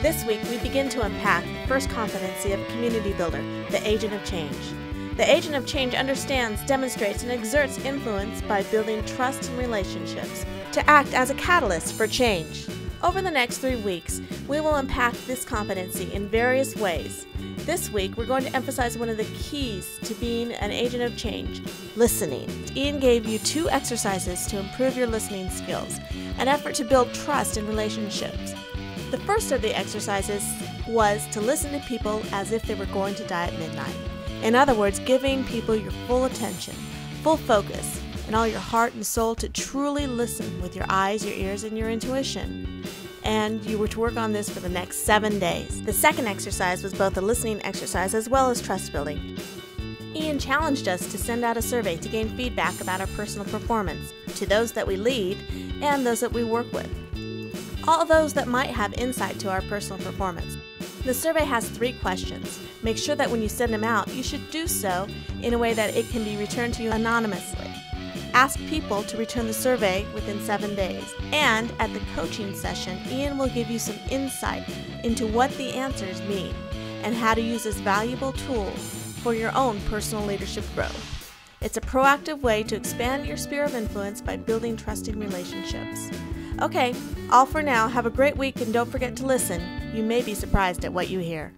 This week, we begin to unpack the first competency of a community builder, the agent of change. The agent of change understands, demonstrates, and exerts influence by building trust and relationships to act as a catalyst for change. Over the next 3 weeks, we will unpack this competency in various ways. This week, we're going to emphasize one of the keys to being an agent of change, listening. Ian gave you 2 exercises to improve your listening skills, an effort to build trust in relationships. The first of the exercises was to listen to people as if they were going to die at midnight. In other words, giving people your full attention, full focus, and all your heart and soul to truly listen with your eyes, your ears, and your intuition. And you were to work on this for the next 7 days. The second exercise was both a listening exercise as well as trust building. Ian challenged us to send out a survey to gain feedback about our personal performance to those that we lead and those that we work with. All those that might have insight to our personal performance. The survey has 3 questions. Make sure that when you send them out, you should do so in a way that it can be returned to you anonymously. Ask people to return the survey within 7 days. And at the coaching session, Ian will give you some insight into what the answers mean and how to use this valuable tool for your own personal leadership growth. It's a proactive way to expand your sphere of influence by building trusting relationships. Okay, all for now. Have a great week and don't forget to listen. You may be surprised at what you hear.